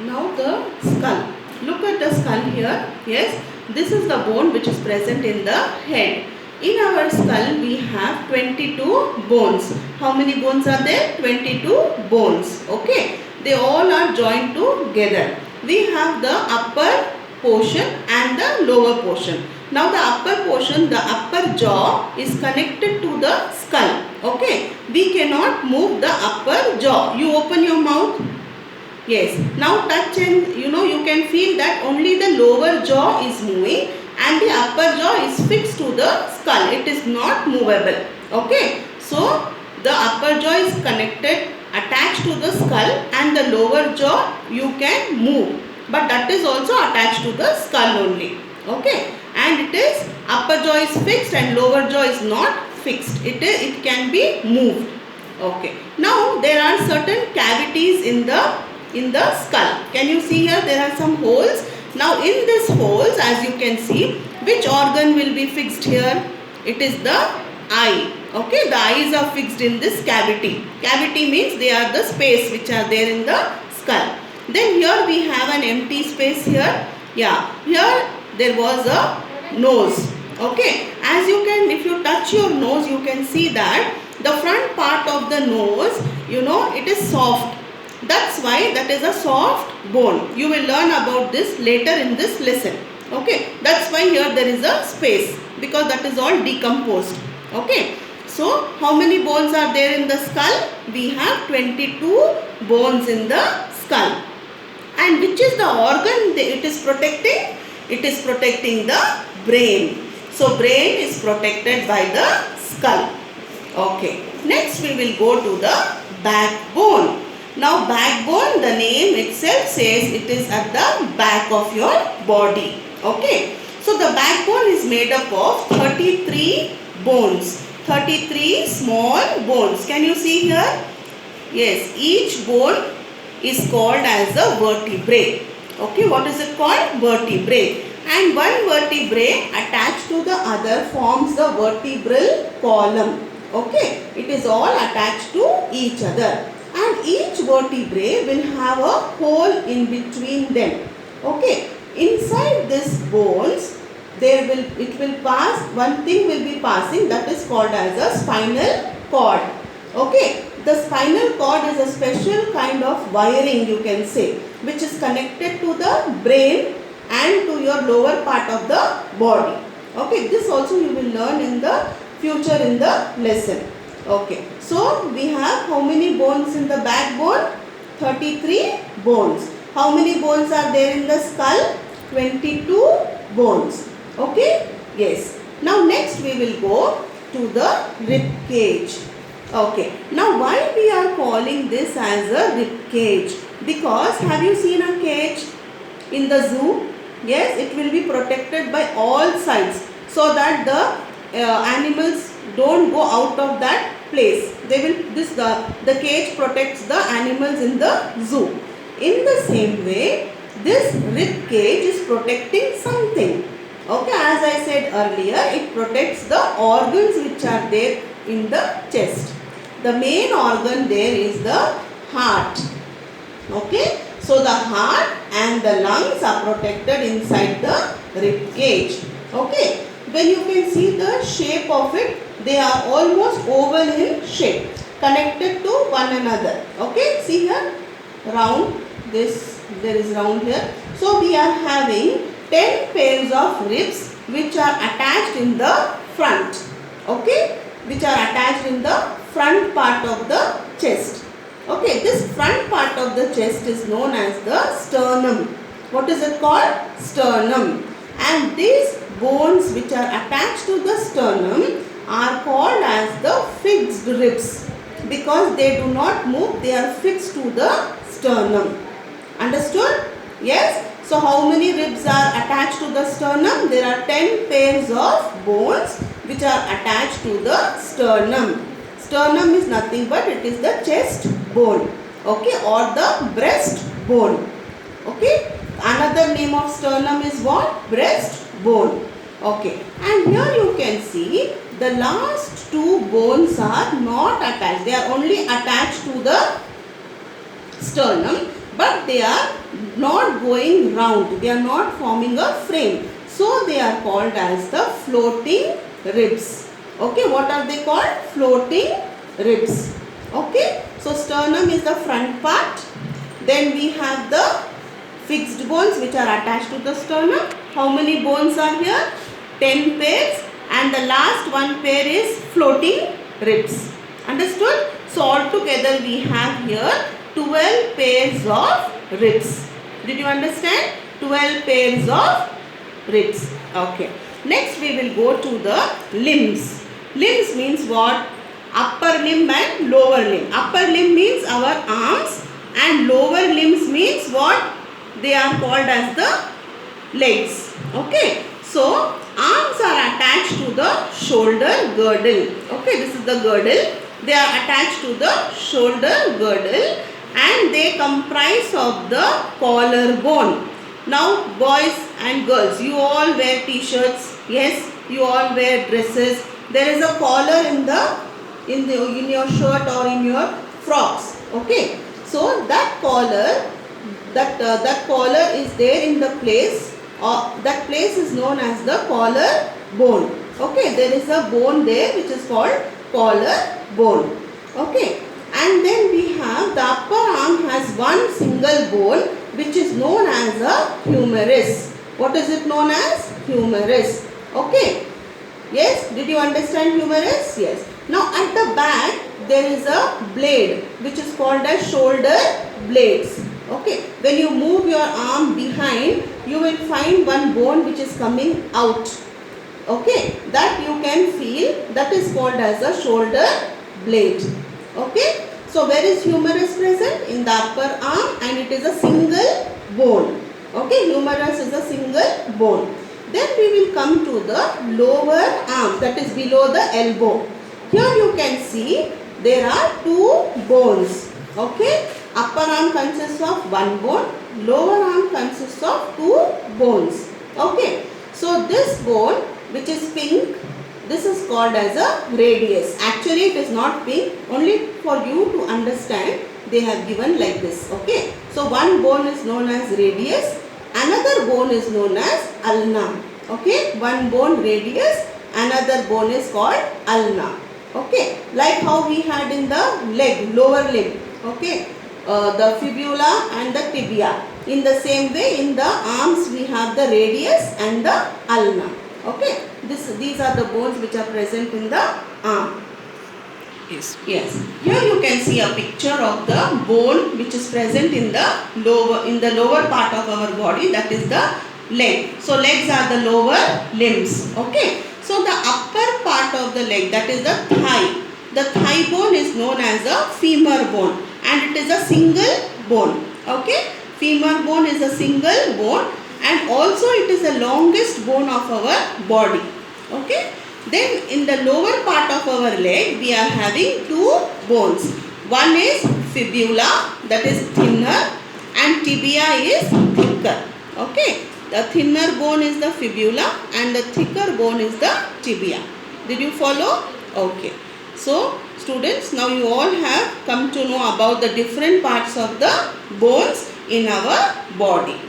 Now the skull. Look at the skull here. Yes, this is the bone which is present in the head. In our skull we have 22 bones. How many bones are there? 22 bones. Okay. They all are joined together. We have the upper portion and the lower portion. Now the upper portion, the upper jaw is connected to the skull. Okay. We cannot move the upper jaw. You open your mouth. Yes. Now touch and you can feel that only the lower jaw is moving and the upper jaw is fixed to the skull. It is not movable. Okay. So the upper jaw is connected, attached to the skull, and the lower jaw you can move. But that is also attached to the skull only. Okay. And it is upper jaw is fixed and lower jaw is not fixed. It can be moved. Okay. Now there are certain cavities in the skull. Can you see here? There are some holes. Now in these holes, as you can see, which organ will be fixed here? It is the eye. Okay, the eyes are fixed in this cavity. Cavity means they are the space which are there in the skull. Then here we have an empty space here. Yeah, here there was a nose. Okay, as you can, if you touch your nose, you can see that the front part of the nose, it is soft. That's why that is a soft bone. You will learn about this later in this lesson. Okay. That's why here there is a space, because that is all decomposed. Okay. So how many bones are there in the skull? We have 22 bones in the skull. And which is the organ it is protecting? It is protecting the brain. So brain is protected by the skull. Okay. Next we will go to the backbone. Now backbone, the name itself says it is at the back of your body. Okay. So the backbone is made up of 33 bones. 33 small bones. Can you see here? Yes. Each bone is called as a vertebrae. Okay. What is it called? Vertebrae. And one vertebrae attached to the other forms the vertebral column. Okay. It is all attached to each other. And each vertebrae will have a hole in between them. Okay. Inside these bones, it will pass, one thing will be passing, that is called as a spinal cord. Okay. The spinal cord is a special kind of wiring, you can say, which is connected to the brain and to your lower part of the body. Okay. This also you will learn in the future in the lesson. Okay. So we have how many bones in the backbone? 33 bones. How many bones are there in the skull? 22 bones. Okay? Yes. Now next we will go to the rib cage. Okay. Now why we are calling this as a rib cage? Because have you seen a cage in the zoo? Yes, it will be protected by all sides so that the animals don't go out of that place. The cage protects the animals in the zoo. In the same way, this rib cage is protecting something. Okay, as I said earlier, it protects the organs which are there in the chest. The main organ there is the heart. Okay, so the heart and the lungs are protected inside the rib cage. Okay, when you can see the shape of it, they are almost oval in shape, connected to one another. Okay, see here, round, there is round here. So we are having 10 pairs of ribs which are attached in the front. Okay, which are attached in the front part of the chest. Okay, this front part of the chest is known as the sternum. What is it called? Sternum. And these bones which are attached to the sternum are called as the fixed ribs, because they do not move, they are fixed to the sternum. Understood? Yes? So how many ribs are attached to the sternum? There are 10 pairs of bones which are attached to the sternum. Sternum is nothing but it is the chest bone. Okay, or the breast bone. Okay. Another name of sternum is what? Breast bone. Okay. And here you can see the last two bones are not attached. They are only attached to the sternum. but they are not going round. They are not forming a frame. So they are called as the floating ribs. Okay, what are they called? Floating ribs. Okay, so sternum is the front part. Then we have the fixed bones which are attached to the sternum. How many bones are here? 10 pairs, and the last one pair is floating ribs. Understood? So altogether we have here 12 pairs of ribs. Did you understand? 12 pairs of ribs. Okay. Next we will go to the limbs. Limbs means what? Upper limb and lower limb. Upper limb means our arms, and lower limbs means what? They are called as the legs. Okay. So arms are attached to the shoulder girdle. Okay, this is the girdle. They are attached to the shoulder girdle, and they comprise of the collarbone. Now boys and girls, you all wear t-shirts. Yes, you all wear dresses. There is a collar in your shirt or in your frocks. Okay, so that collar, that collar is there in the place, or that place is known as the collar bone. Okay, there is a bone there which is called collar bone. Okay, and then we have the upper arm has one single bone which is known as a humerus. What is it known as? Humerus. Okay. Yes, did you understand humerus? Yes. Now at the back there is a blade which is called as shoulder blades. Okay. When you move your arm behind, you will find one bone which is coming out. Okay. That you can feel, that is called as a shoulder blade. Okay. So where is humerus present? In the upper arm, and it is a single bone. Okay. Humerus is a single bone. Then we will come to the lower arm, that is below the elbow. Here you can see there are two bones. Okay. Upper arm consists of one bone, lower arm consists of two bones. Okay. So this bone which is pink, this is called as a radius. Actually it is not pink, only for you to understand they have given like this. Okay. So one bone is known as radius, another bone is known as ulna. Okay, one bone radius, another bone is called ulna. Okay, like how we had in the leg, lower limb. Okay, the fibula and the tibia. In the same way, in the arms we have the radius and the ulna. Okay, these are the bones which are present in the arm. Yes. Yes. Here you can see a picture of the bone which is present in the lower part of our body, that is the leg. So legs are the lower limbs. Okay. So the upper part of the leg, that is the thigh. The thigh bone is known as a femur bone, and it is a single bone. Okay. Femur bone is a single bone, and also it is the longest bone of our body. Okay. Then in the lower part of our leg we are having two bones. One is fibula, that is thinner, and tibia is thicker. Okay. The thinner bone is the fibula and the thicker bone is the tibia. Did you follow? Okay. So students, now you all have come to know about the different parts of the bones in our body.